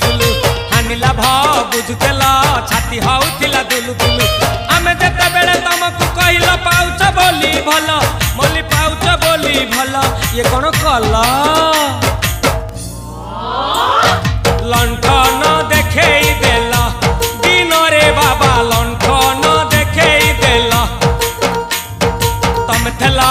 सुलु हानिला भ बुझुतेला छाती होउतिला दुलु दुलु आमे जेते बेले तुमको कहिला पाउच बोली भला मोली पाउच बोली भला ये कोन कला लंठन देखेई देला दिन रे बाबा लंठन देखेई देला तम थला